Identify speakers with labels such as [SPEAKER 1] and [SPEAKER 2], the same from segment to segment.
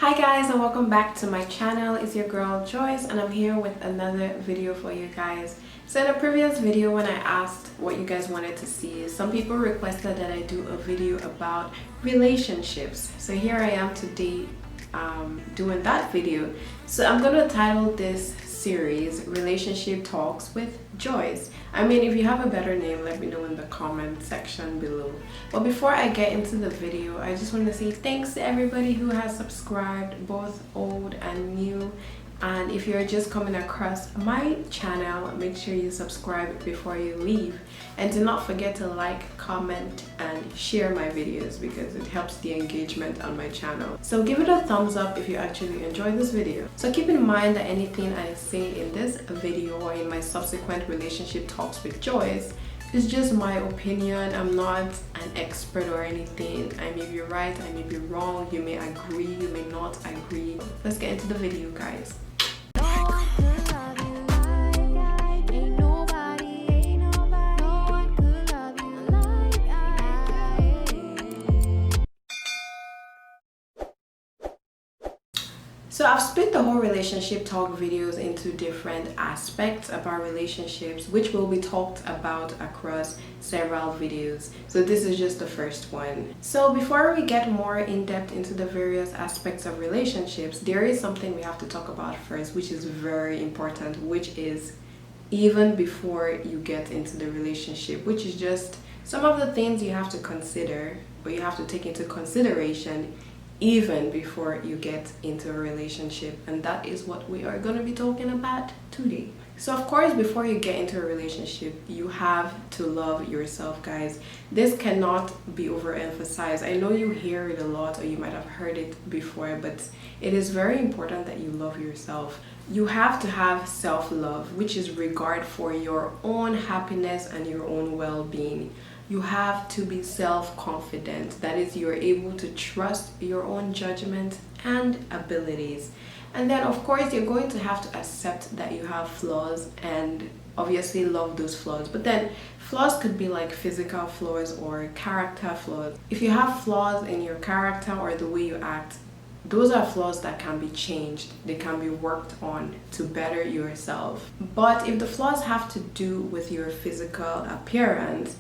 [SPEAKER 1] Hi guys, and welcome back to my channel. It's your girl Joyce, and I'm here with another video for you guys. So in a previous video, when I asked what you guys wanted to see, some people requested that I do a video about relationships. So here I am today doing that video. So I'm gonna title this series Relationship Talks with Joyce. I mean, if you have a better name, let me know in the comment section below. But before I get into the video, I just want to say thanks to everybody who has subscribed, both old and new. And if you're just coming across my channel, make sure you subscribe before you leave, and do not forget to like, comment and share my videos because it helps the engagement on my channel. So give it a thumbs up if you actually enjoyed this video. So keep in mind that anything I say in this video or in my subsequent relationship talks with Joyce is just my opinion. I'm not an expert or anything. I may be right, I may be wrong, you may agree, you may not agree. Let's get into the video, guys. So I've split the whole relationship talk videos into different aspects about relationships, which will be talked about across several videos. So this is just the first one. So before we get more in depth into the various aspects of relationships, there is something we have to talk about first, which is very important, which is even before you get into the relationship, which is just some of the things you have to consider or you have to take into consideration even before you get into a relationship, and that is what we are going to be talking about today. So of course, before you get into a relationship, you have to love yourself, guys. This cannot be overemphasized. I know you hear it a lot, or you might have heard it before, but it is very important that you love yourself. You have to have self-love, which is regard for your own happiness and your own well-being. You have to be self-confident. That is, you're able to trust your own judgment and abilities. And then of course you're going to have to accept that you have flaws and obviously love those flaws. But then flaws could be like physical flaws or character flaws. If you have flaws in your character or the way you act, those are flaws that can be changed. They can be worked on to better yourself. But if the flaws have to do with your physical appearance,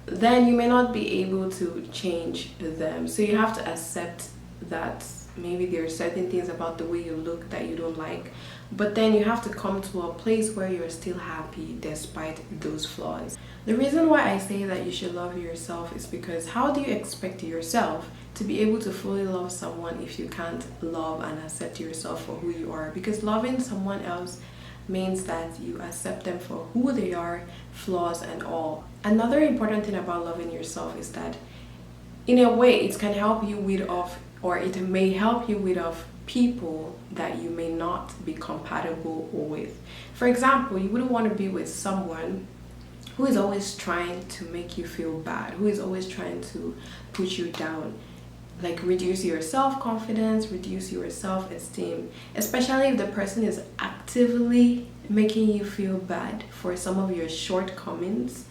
[SPEAKER 1] then you may not be able to change them. So you have to accept that maybe there are certain things about the way you look that you don't like, but then you have to come to a place where you're still happy despite those flaws. The reason why I say that you should love yourself is because how do you expect yourself to be able to fully love someone if you can't love and accept yourself for who you are? Because loving someone else means that you accept them for who they are, flaws and all. Another important thing about loving yourself is that in a way it can help you weed off, or it may help you weed off people that you may not be compatible with. For example, you wouldn't want to be with someone who is always trying to make you feel bad, who is always trying to put you down, like reduce your self-confidence, reduce your self-esteem, especially if the person is actively making you feel bad for some of your shortcomings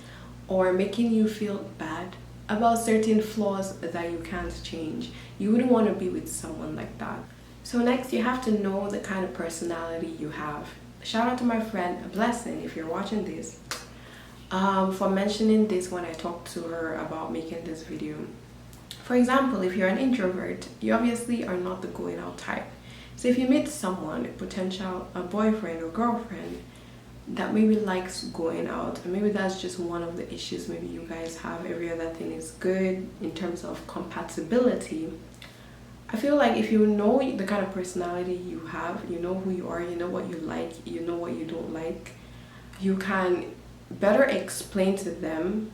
[SPEAKER 1] or making you feel bad about certain flaws that you can't change. You wouldn't want to be with someone like that. So next, you have to know the kind of personality you have. Shout out to my friend Blessing, if you're watching this, for mentioning this when I talked to her about making this video. For example, if you're an introvert, you obviously are not the going out type. So if you meet someone, a boyfriend or girlfriend that maybe likes going out, and maybe that's just one of the issues maybe you guys have, every other thing is good in terms of compatibility. I feel like if you know the kind of personality you have, you know who you are, you know what you like, you know what you don't like, you can better explain to them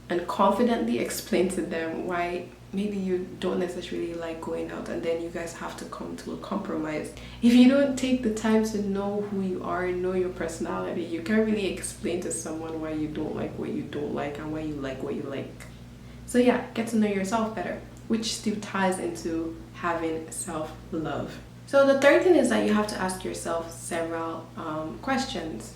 [SPEAKER 1] and confidently explain to them why maybe you don't necessarily like going out, and then you guys have to come to a compromise. If you don't take the time to know who you are, know your personality, you can't really explain to someone why you don't like what you don't like and why you like what you like. So yeah, get to know yourself better, which still ties into having self-love. So the third thing is that you have to ask yourself several questions.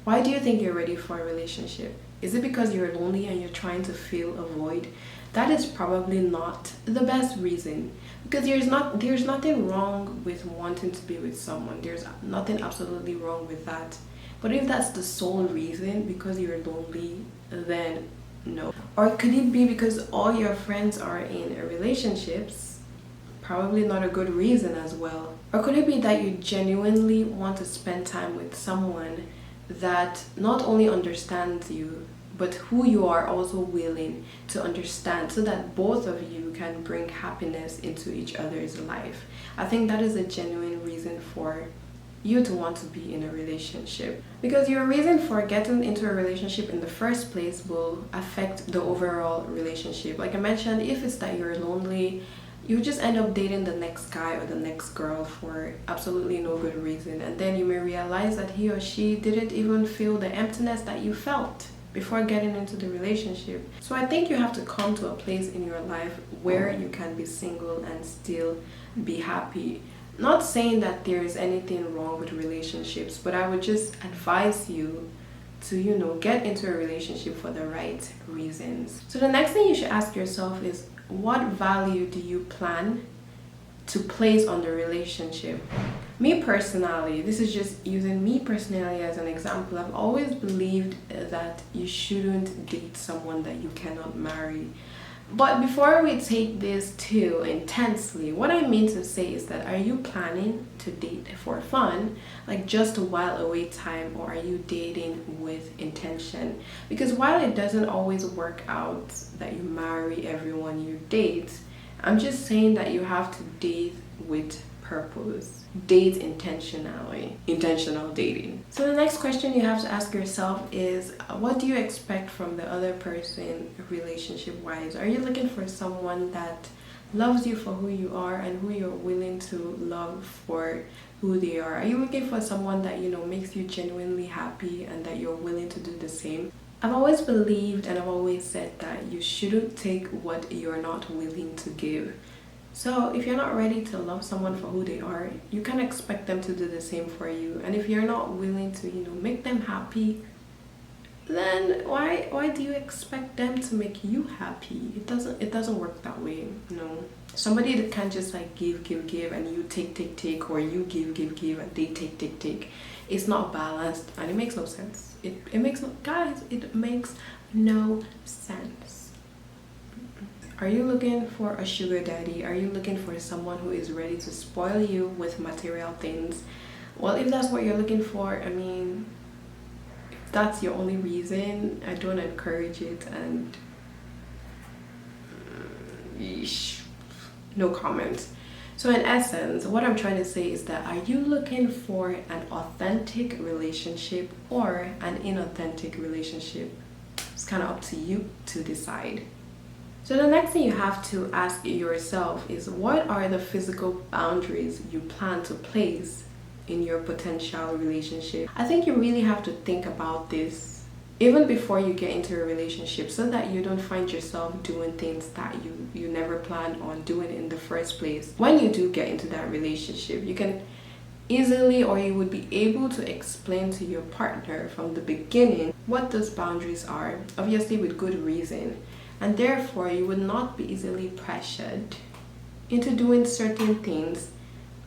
[SPEAKER 1] Why do you think you're ready for a relationship? Is it because you're lonely and you're trying to fill a void that is probably not the best reason. Because there's nothing wrong with wanting to be with someone. There's nothing absolutely wrong with that. But if that's the sole reason, because you're lonely, then no. Or could it be because all your friends are in relationships? Probably not a good reason as well. Or could it be that you genuinely want to spend time with someone that not only understands you, but who you are also willing to understand, so that both of you can bring happiness into each other's life? I think that is a genuine reason for you to want to be in a relationship, because your reason for getting into a relationship in the first place will affect the overall relationship. Like I mentioned, if it's that you're lonely, you just end up dating the next guy or the next girl for absolutely no good reason, and then you may realize that he or she didn't even feel the emptiness that you felt before getting into the relationship. So I think you have to come to a place in your life where you can be single and still be happy. Not saying that there is anything wrong with relationships, but I would just advise you to, get into a relationship for the right reasons. So the next thing you should ask yourself is, what value do you plan to place on the relationship? Me personally, this is just using me personally as an example, I've always believed that you shouldn't date someone that you cannot marry. But before we take this too intensely, what I mean to say is that, are you planning to date for fun, like just to while away time, or are you dating with intention? Because while it doesn't always work out that you marry everyone you date, I'm just saying that you have to date with purpose. Date intentionally. Intentional dating. So the next question you have to ask yourself is, what do you expect from the other person relationship wise? Are you looking for someone that loves you for who you are and who you're willing to love for who they are? Are you looking for someone that makes you genuinely happy and that you're willing to do the same? I've always believed and I've always said that you shouldn't take what you're not willing to give. So if you're not ready to love someone for who they are, you can expect them to do the same for you. And if you're not willing to, make them happy, then why do you expect them to make you happy? It doesn't work that way. Somebody that can't just like give and you take, or you give and they take. It's not balanced and it makes no sense. It makes no sense. Are you looking for a sugar daddy? Are you looking for someone who is ready to spoil you with material things? Well, if that's what you're looking for, I mean, if that's your only reason, I don't encourage it, and no comment. So in essence, what I'm trying to say is that, are you looking for an authentic relationship or an inauthentic relationship? It's kind of up to you to decide. So the next thing you have to ask yourself is, what are the physical boundaries you plan to place in your potential relationship? I think you really have to think about this even before you get into a relationship, so that you don't find yourself doing things that you never planned on doing in the first place. When you do get into that relationship, you can easily, or you would be able to explain to your partner from the beginning what those boundaries are, obviously with good reason. And therefore, you would not be easily pressured into doing certain things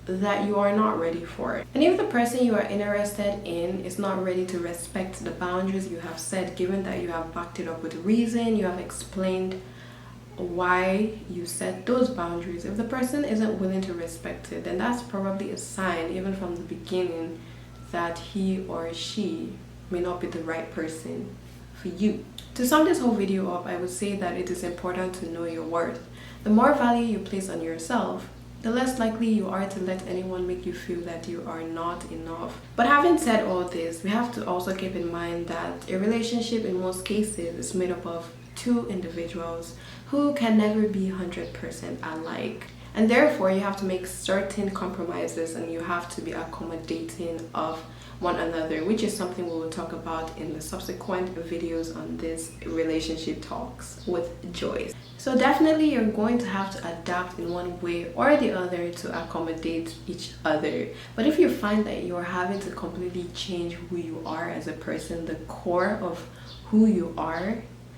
[SPEAKER 1] that you are not ready for. And if the person you are interested in is not ready to respect the boundaries you have set, given that you have backed it up with reason, you have explained why you set those boundaries, if the person isn't willing to respect it, then that's probably a sign, even from the beginning, that he or she may not be the right person for you. To sum this whole video up, I would say that it is important to know your worth. The more value you place on yourself, the less likely you are to let anyone make you feel that you are not enough. But having said all this, we have to also keep in mind that a relationship in most cases is made up of two individuals who can never be 100% alike. And therefore, you have to make certain compromises and you have to be accommodating of one another, which is something we will talk about in the subsequent videos on this relationship talks with Joyce. So definitely you're going to have to adapt in one way or the other to accommodate each other. But if you find that you're having to completely change who you are as a person, the core of who you are,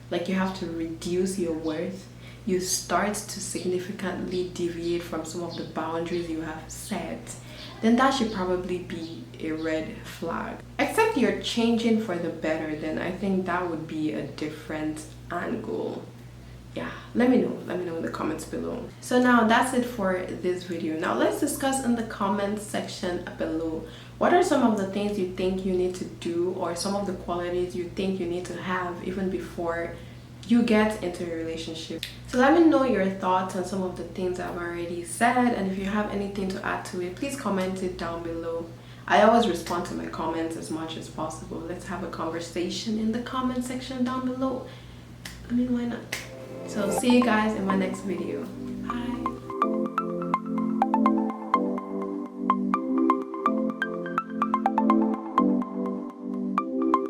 [SPEAKER 1] like you have to reduce your worth you start to significantly deviate from some of the boundaries you have set, then that should probably be a red flag. Except you're changing for the better, then I think that would be a different angle. Yeah, let me know in the comments below. So now that's it for this video. Now let's discuss in the comments section below, what are some of the things you think you need to do, or some of the qualities you think you need to have even before you get into a relationship. So let me know your thoughts on some of the things I've already said, and if you have anything to add to it, please comment it down below. I always respond to my comments as much as possible. Let's have a conversation in the comment section down below. I mean, why not? So see you guys in my next video. Bye.